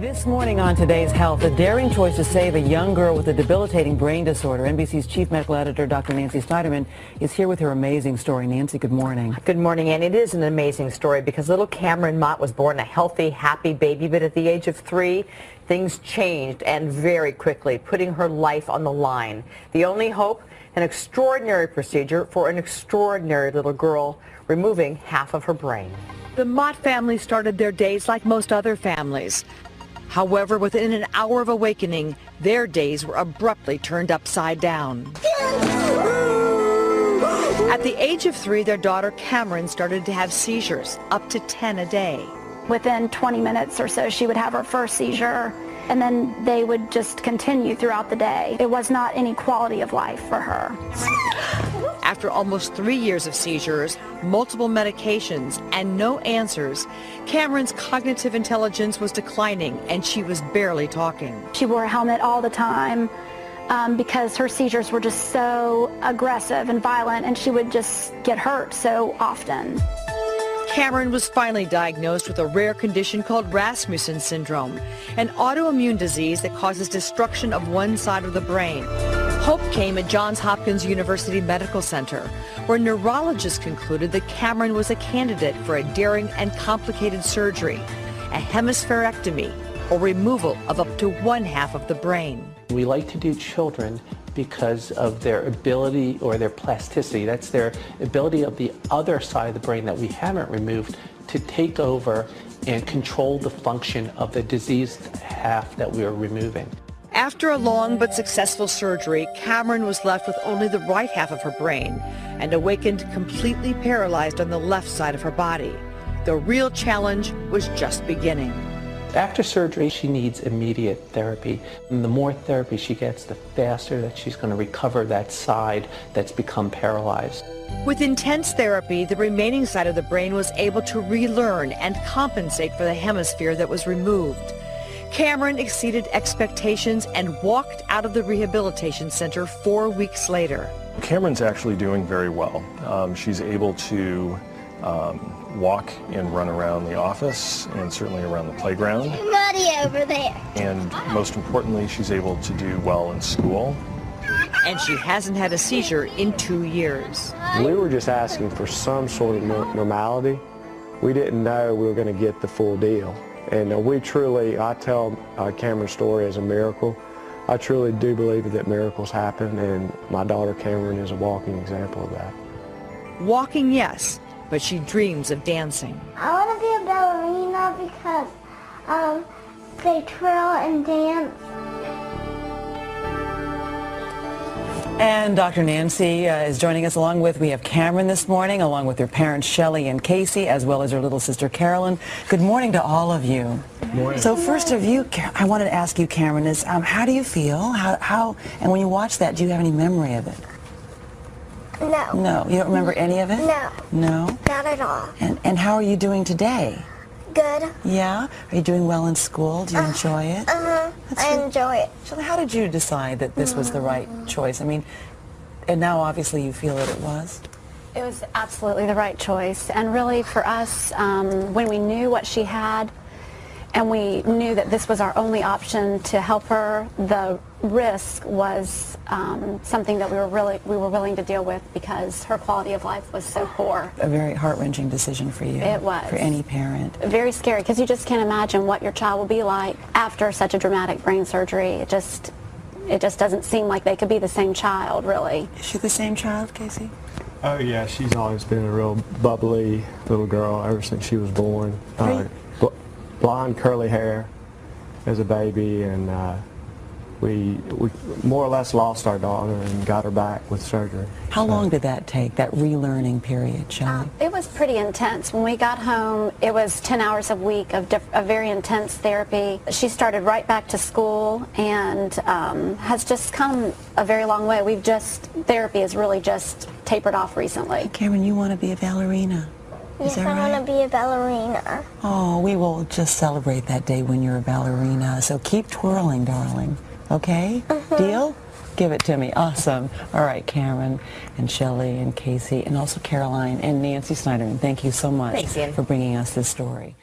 This morning on Today's Health, a daring choice to save a young girl with a debilitating brain disorder. NBC's chief medical editor, Dr. Nancy Snyderman, is here with her amazing story. Nancy, good morning. Good morning, and it is an amazing story because little Cameron Mott was born a healthy, happy baby, but at the age of 3, things changed, and very quickly, putting her life on the line. The only hope, an extraordinary procedure for an extraordinary little girl, removing half of her brain. The Mott family started their days like most other families. However, within an hour of awakening, their days were abruptly turned upside down. At the age of 3, their daughter Cameron started to have seizures, up to 10 a day. Within 20 minutes or so, she would have her first seizure, and then they would just continue throughout the day. It was not any quality of life for her. After almost 3 years of seizures, multiple medications, and no answers, Cameron's cognitive intelligence was declining and she was barely talking. She wore a helmet all the time because her seizures were just so aggressive and violent, and she would just get hurt so often. Cameron was finally diagnosed with a rare condition called Rasmussen syndrome, an autoimmune disease that causes destruction of one side of the brain. Hope came at Johns Hopkins University Medical Center, where neurologists concluded that Cameron was a candidate for a daring and complicated surgery, a hemispherectomy, or removal of up to one half of the brain. We like to do children because of their ability or their plasticity. That's their ability of the other side of the brain that we haven't removed to take over and control the function of the diseased half that we are removing. After a long but successful surgery, Cameron was left with only the right half of her brain and awakened completely paralyzed on the left side of her body. The real challenge was just beginning. After surgery, she needs immediate therapy. And the more therapy she gets, the faster that she's going to recover that side that's become paralyzed. With intense therapy, the remaining side of the brain was able to relearn and compensate for the hemisphere that was removed. Cameron exceeded expectations and walked out of the rehabilitation center 4 weeks later. Cameron's actually doing very well. She's able to walk and run around the office and certainly around the playground. Muddy over there. And most importantly, she's able to do well in school. And she hasn't had a seizure in 2 years. We were just asking for some sort of normality. We didn't know we were going to get the full deal. And we truly, I tell Cameron's story as a miracle. I truly do believe that miracles happen, and my daughter Cameron is a walking example of that. Walking, yes, but she dreams of dancing. I want to be a ballerina because they twirl and dance. And Dr. Nancy is joining us we have Cameron this morning, along with her parents Shelley and Casey, as well as her little sister Carolyn. Good morning to all of you. Good morning. So first of you, I wanted to ask you, Cameron, is how do you feel? And when you watch that, do you have any memory of it? No. No, you don't remember any of it? No. No? Not at all. And how are you doing today? Good. Yeah? Are you doing well in school? Do you enjoy it? I enjoy it. So how did you decide that this was the right choice? I mean, and now obviously you feel that it was? It was absolutely the right choice. And really for us, when we knew what she had, and we knew that this was our only option to help her, the risk was something that we were willing to deal with because her quality of life was so poor. A very heart-wrending decision for you. It was. For any parent. Very scary, because you just can't imagine what your child will be like after such a dramatic brain surgery. It just doesn't seem like they could be the same child, really. Is she the same child, Casey? Oh yeah, she's always been a real bubbly little girl ever since she was born. Blonde curly hair as a baby, and we more or less lost our daughter and got her back with surgery. How long did that take, that relearning period, Shelley? It was pretty intense. When we got home, it was 10 hours a week of very intense therapy. She started right back to school and has just come a very long way. Therapy has really just tapered off recently. Cameron, you want to be a ballerina? Yes, I want to be a ballerina. Oh, we will just celebrate that day when you're a ballerina. So keep twirling, darling. Okay? Deal? Give it to me. Awesome. All right, Cameron and Shelley and Casey and also Caroline and Nancy Snyderman, thank you so much for bringing us this story.